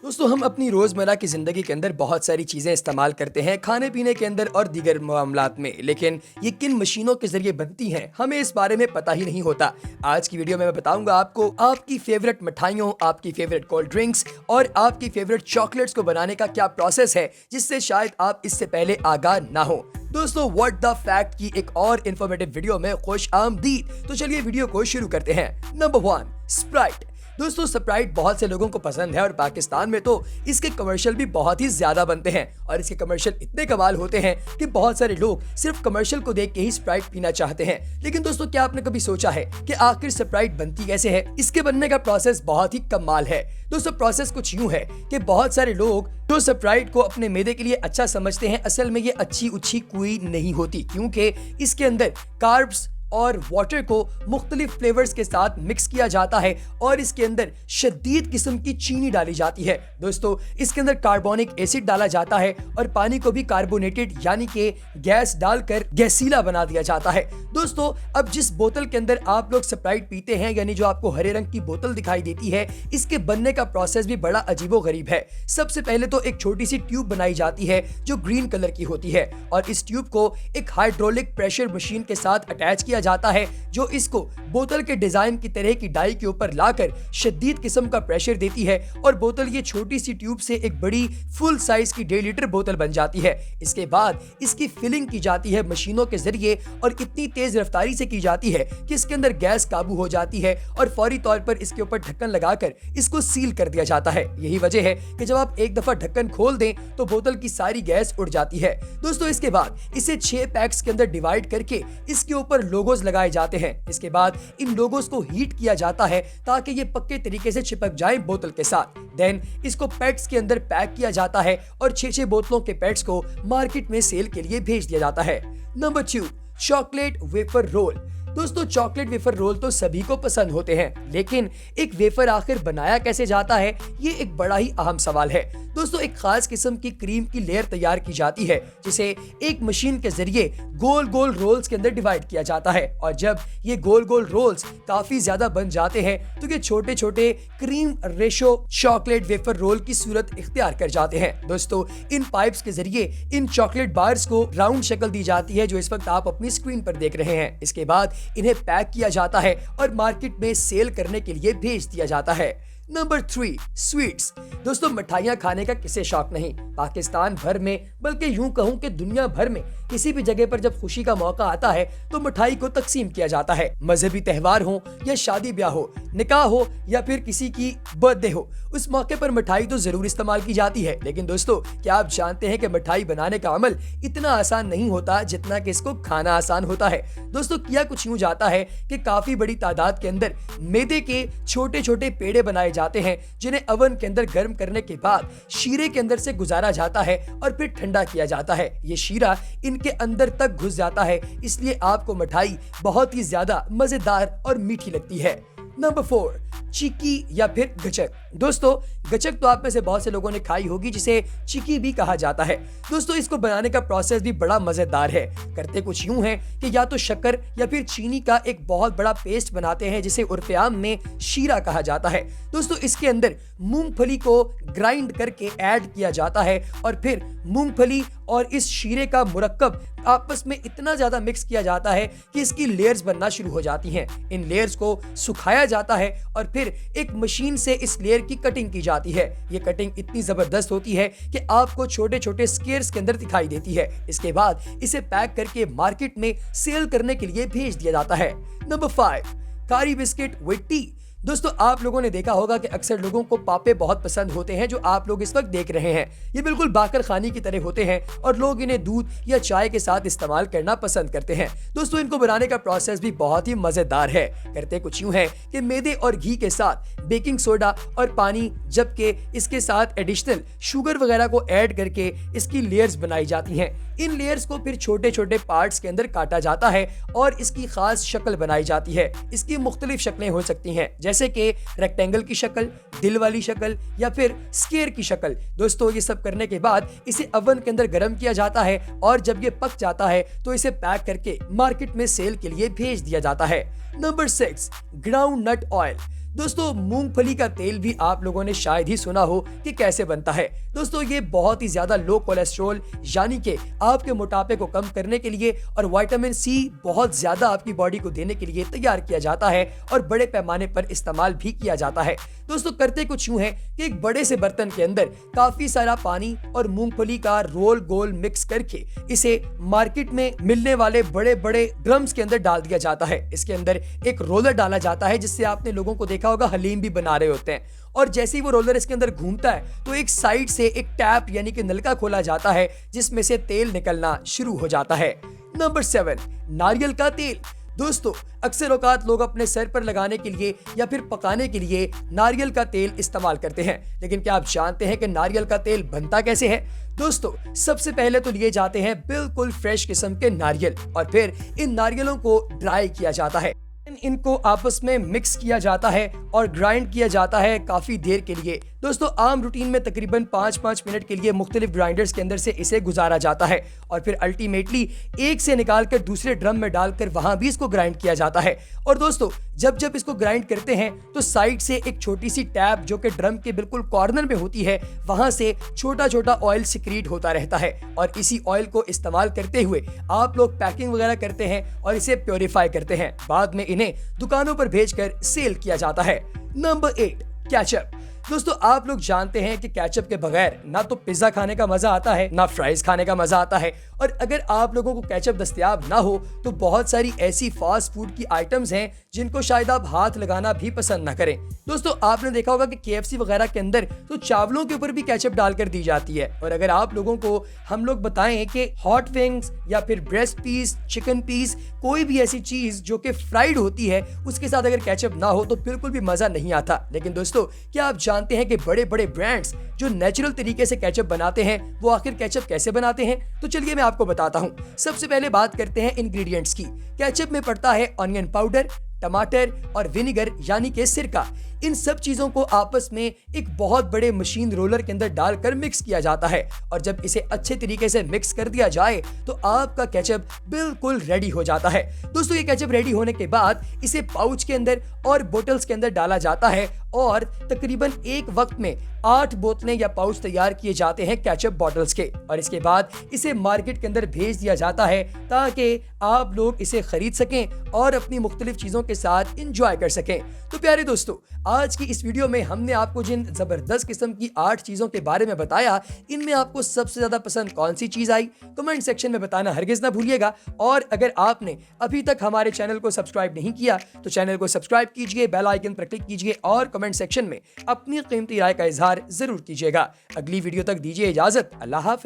दोस्तों हम अपनी रोजमर्रा की जिंदगी के अंदर बहुत सारी चीजें इस्तेमाल करते हैं खाने पीने के अंदर और दीगर मामलात में, लेकिन ये किन मशीनों के जरिए बनती हैं हमें इस बारे में पता ही नहीं होता। आज की वीडियो में मैं बताऊंगा आपको आपकी फेवरेट मिठाइयों, आपकी फेवरेट कोल्ड ड्रिंक्स और आपकी फेवरेट चॉकलेट्स को बनाने का क्या प्रोसेस है जिससे शायद आप इससे पहले आगाह ना हो। दोस्तों व्हाट द फैक्ट की एक और इन्फॉर्मेटिव वीडियो में खुश आमदीद। तो चलिए वीडियो को शुरू करते हैं। Number 1, Sprite. दोस्तों स्प्राइट बहुत से लोगों को पसंद है और पाकिस्तान में तो इसके कमर्शियल भी बहुत ही ज्यादा बनते हैं और इसके कमर्शियल इतने कमाल होते हैं कि बहुत सारे लोग सिर्फ कमर्शियल को देख के ही स्प्राइट पीना चाहते हैं। लेकिन दोस्तों क्या आपने कभी सोचा है कि आखिर स्प्राइट बनती कैसे है? इसके बनने का प्रोसेस बहुत ही कमाल है। दोस्तों प्रोसेस कुछ यूं है कि बहुत सारे लोग जो स्प्राइट को अपने मैदे के लिए अच्छा समझते हैं, असल में ये अच्छी उच्छी कोई नहीं होती, क्योंकि इसके अंदर कार्ब्स और वाटर को मुख्तलिफ फ्लेवर्स के साथ मिक्स किया जाता है और इसके अंदर शदीद किस्म की चीनी डाली जाती है। दोस्तों इसके अंदर कार्बोनिक एसिड डाला जाता है और पानी को भी कार्बोनेटेड यानी कि गैस डालकर गैसीला बना दिया जाता है। दोस्तों अब जिस बोतल के अंदर आप लोग स्प्राइट पीते हैं, यानी जो आपको हरे रंग की बोतल दिखाई देती है, इसके बनने का प्रोसेस भी बड़ा अजीबो गरीब है। सबसे पहले तो एक छोटी सी ट्यूब बनाई जाती है जो ग्रीन कलर की होती है और इस ट्यूब को एक हाइड्रोलिक प्रेशर मशीन के साथ अटैच किया जाता है जो इसको बोतल के डिजाइन की तरह की डाई के ऊपर लाकर शदीद किस्म का प्रेशर देती है और बोतल ये छोटी सी ट्यूब से एक बड़ी फुल साइज की 1.5 लीटर बोतल बन जाती है। इसके बाद इसकी फिलिंग की जाती है मशीनों के जरिए और इतनी तेज रफ्तारी से की जाती है कि इसके अंदर गैस काबू हो जाती है और फौरी तौर पर इसके ऊपर ढक्कन लगाकर इसको सील कर दिया जाता है। यही वजह है कि जब आप एक दफा ढक्कन खोल दें तो बोतल की सारी गैस उड़ जाती है। दोस्तों इसके बाद इसे 6 पैक्स के अंदर डिवाइड करके इसके ऊपर लोगोज लगाए जाते हैं। इसके बाद इन लोगोस को हीट किया जाता है ताकि ये पक्के तरीके से चिपक जाए बोतल के साथ। देन इसको पैट्स के अंदर पैक किया जाता है और 6 बोतलों के पैट्स को मार्केट में सेल के लिए भेज दिया जाता है। Number 2, chocolate wafer roll. दोस्तों चॉकलेट वेफर रोल तो सभी को पसंद होते हैं, लेकिन एक वेफर आखिर बनाया कैसे जाता है ये एक बड़ा ही अहम सवाल है। दोस्तों एक खास किस्म की क्रीम की लेयर तैयार की जाती है जिसे एक मशीन के जरिए गोल गोल रोल्स के अंदर डिवाइड किया जाता है और जब ये गोल गोल रोल्स काफी ज्यादा बन जाते हैं तो ये छोटे छोटे क्रीम रेशो चॉकलेट वेफर रोल की सूरत इख्तियार कर जाते हैं। दोस्तों इन पाइप्स के जरिए इन चॉकलेट बार्स को राउंड शक्ल दी जाती है जो इस वक्त आप अपनी स्क्रीन पर देख रहे हैं। इसके बाद इन्हें पैक किया जाता है और मार्केट में सेल करने के लिए भेज दिया जाता है। Number 3, sweets. दोस्तों मिठाइयाँ खाने का किसे शौक नहीं। पाकिस्तान भर में बल्कि यूं कहूं कि दुनिया भर में किसी भी जगह पर जब खुशी का मौका आता है तो मिठाई को तकसीम किया जाता है। मजहबी त्यौहार हो या शादी ब्याह हो, निकाह हो या फिर किसी की बर्थडे हो, उस मौके पर मिठाई तो जरूर इस्तेमाल की जाती है। लेकिन दोस्तों क्या आप जानते हैं कि मिठाई बनाने का अमल इतना आसान नहीं होता जितना कि इसको खाना आसान होता है। दोस्तों किया कुछ यूं जाता है कि काफी बड़ी तादाद के अंदर मैदे के छोटे छोटे पेड़े बनाए जाते हैं जिन्हें ओवन के अंदर गर्म करने के बाद शीरे के अंदर से गुजारा जाता है और फिर ठंडा किया जाता है। ये शीरा इनके अंदर तक घुस जाता है, इसलिए आपको मिठाई बहुत ही ज्यादा मजेदार और मीठी लगती है। नंबर 4, चिक्की या फिर गचक। दोस्तों गचक तो आप में से बहुत से लोगों ने खाई होगी जिसे चिक्की भी कहा जाता है। दोस्तों इसको बनाने का प्रोसेस भी बड़ा मजेदार है। करते कुछ यूं है कि या तो शक्कर या फिर चीनी का एक बहुत बड़ा पेस्ट बनाते हैं जिसे उर्फ़े आम में शीरा कहा जाता है। दोस्तों इसके अंदर मूंगफली को ग्राइंड करके ऐड किया जाता है और फिर मूंगफली और इस शीरे का मुरक्कब आपस में इतना ज्यादा मिक्स किया जाता है कि इसकी लेयर्स बनना शुरू हो जाती हैं। इन लेयर्स को सुखाया जाता है और फिर एक मशीन से इस लेयर की कटिंग की जाती है। ये कटिंग इतनी जबरदस्त होती है कि आपको छोटे छोटे स्क्वेयर्स के अंदर दिखाई देती है। इसके बाद इसे पैक करके मार्केट में सेल करने के लिए भेज दिया जाता है। नंबर 5, कारी बिस्किट विद टी। दोस्तों आप लोगों ने देखा होगा कि अक्सर लोगों को पापे बहुत पसंद होते हैं जो आप लोग इस वक्त देख रहे हैं। ये बिल्कुल बाकर खानी की तरह होते हैं और लोग इन्हें दूध या चाय के साथ इस्तेमाल करना पसंद करते हैं। दोस्तों इनको बनाने का प्रोसेस भी बहुत ही मजेदार है। करते कुछ यूं है कि मैदे और घी के साथ बेकिंग सोडा और पानी, जबकि इसके साथ एडिशनल शुगर वगैरह को ऐड करके इसकी लेयर्स बनाई जाती हैं। इन लेयर्स को फिर छोटे छोटे पार्ट्स के अंदर काटा जाता है और इसकी खास शक्ल बनाई जाती है। इसकी मुख्तलिफ शक्लें हो सकती हैं जैसे कि रेक्टेंगल की शक्ल, दिल वाली शक्ल या फिर स्क्वायर की शक्ल। दोस्तों ये सब करने के बाद इसे ओवन के अंदर गर्म किया जाता है और जब ये पक जाता है तो इसे पैक करके मार्केट में सेल के लिए भेज दिया जाता है। Number 6, groundnut oil. दोस्तों मूंगफली का तेल भी आप लोगों ने शायद ही सुना हो कि कैसे बनता है। दोस्तों ये बहुत ही ज्यादा लो कोलेस्ट्रॉल यानी कि आपके मोटापे को कम करने के लिए और विटामिन सी बहुत ज्यादा आपकी बॉडी को देने के लिए तैयार किया जाता है और बड़े पैमाने पर इस्तेमाल भी किया जाता है। दोस्तों करते कुछ यूं है कि एक बड़े से बर्तन के अंदर काफी सारा पानी और मूंगफली का रोल गोल मिक्स करके इसे मार्केट में मिलने वाले बड़े बड़े ड्रम्स के अंदर डाल दिया जाता है। इसके अंदर एक रोलर डाला जाता है जिससे आपने लोगों को देखा होगा हलीम भी बना रहे होते हैं, और जैसे ही वो रोलर इसके अंदर घूमता है तो एक साइड से एक टैप यानी कि नलका खोला जाता है जिसमें से तेल निकलना शुरू हो जाता है। नंबर 7, नारियल का तेल। दोस्तों अक्सर औकात लोग अपने सर पर लगाने के लिए या फिर पकाने के लिए नारियल का तेल इस्तेमाल करते हैं, लेकिन क्या आप जानते हैं कि नारियल का तेल बनता कैसे है? दोस्तों सबसे पहले तो लिए जाते हैं बिल्कुल फ्रेश किस्म के नारियल और फिर इन नारियलों को ड्राई किया जाता है। इनको आपस में मिक्स किया जाता है और ग्राइंड किया जाता है काफी देर के लिए। दोस्तों आम रूटीन में तकरीबन 5-5 मिनट के लिए मुख्तलिफ ग्राइंडर्स के अंदर से इसे गुजारा जाता है और फिर अल्टीमेटली एक से निकालकर दूसरे ड्रम में डालकर वहां भी इसको ग्राइंड किया जाता है। और दोस्तों जब जब इसको ग्राइंड करते हैं तो साइड से एक छोटी सी टैप जो कि ड्रम के बिल्कुल कॉर्नर में होती है वहां से छोटा छोटा ऑयल सिक्रीट होता रहता है और इसी ऑयल को इस्तेमाल करते हुए आप लोग पैकिंग वगैरह करते हैं और इसे प्योरीफाई करते हैं। बाद में इन्हें दुकानों पर भेजकर सेल किया जाता है। Number 8, ketchup. दोस्तों आप लोग जानते हैं कि केचप के बगैर ना तो पिज्जा खाने का मजा आता है ना फ्राइज खाने का मजा आता है, और अगर आप लोगों को केचप दस्तयाब ना हो तो बहुत सारी ऐसी फास्ट फूड की आइटम्स हैं जिनको शायद आप हाथ लगाना भी पसंद ना करें। दोस्तों आपने देखा होगा कि KFC वगैरह के अंदर तो चावलों के ऊपर भी केचप डालकर दी जाती है, और अगर आप लोगों को हम लोग बताएं कि हॉट विंग्स या फिर ब्रेस्ट पीस, चिकन पीस, कोई भी ऐसी चीज जो कि फ्राइड होती है उसके साथ अगर केचप ना हो तो बिल्कुल भी मजा नहीं आता। लेकिन दोस्तों क्या आप जानते हैं कि बड़े बड़े ब्रांड्स जो नेचुरल तरीके से केचप बनाते हैं वो आखिर केचप कैसे बनाते हैं? तो चलिए मैं आपको बताता हूं। सबसे पहले बात करते हैं इंग्रेडिएंट्स की। केचप में पड़ता है ऑनियन पाउडर, टमाटर और विनेगर यानी कि सिरका। इन सब चीजों को आपस में एक बहुत बड़े मशीन रोलर के अंदर डालकर मिक्स किया जाता है और जब इसे अच्छे तरीके से मिक्स कर दिया जाए तो आपका केचप बिल्कुल रेडी हो जाता है। दोस्तों ये केचप रेडी होने के बाद इसे पाउच के अंदर और बोतल्स के अंदर डाला जाता है और तकरीबन एक वक्त में 8 बोतलें या पाउच तैयार किए जाते हैं केचप बॉटल्स के, और इसके बाद इसे मार्केट के अंदर भेज दिया जाता है ताकि आप लोग इसे खरीद सकें और अपनी मुख्तलिफ चीजों के साथ इंजॉय कर सकें। तो प्यारे दोस्तों आज की इस वीडियो में हमने आपको जिन जबरदस्त किस्म की 8 चीजों के बारे में बताया, इनमें आपको सबसे ज्यादा पसंद कौन सी चीज आई कमेंट सेक्शन में बताना हरगिज ना भूलिएगा। और अगर आपने अभी तक हमारे चैनल को सब्सक्राइब नहीं किया तो चैनल को सब्सक्राइब कीजिए, बेल आइकन पर क्लिक कीजिए और कमेंट सेक्शन में अपनी कीमती राय का इजहार जरूर कीजिएगा। अगली वीडियो तक दीजिए इजाजत। अल्लाह हाफिज।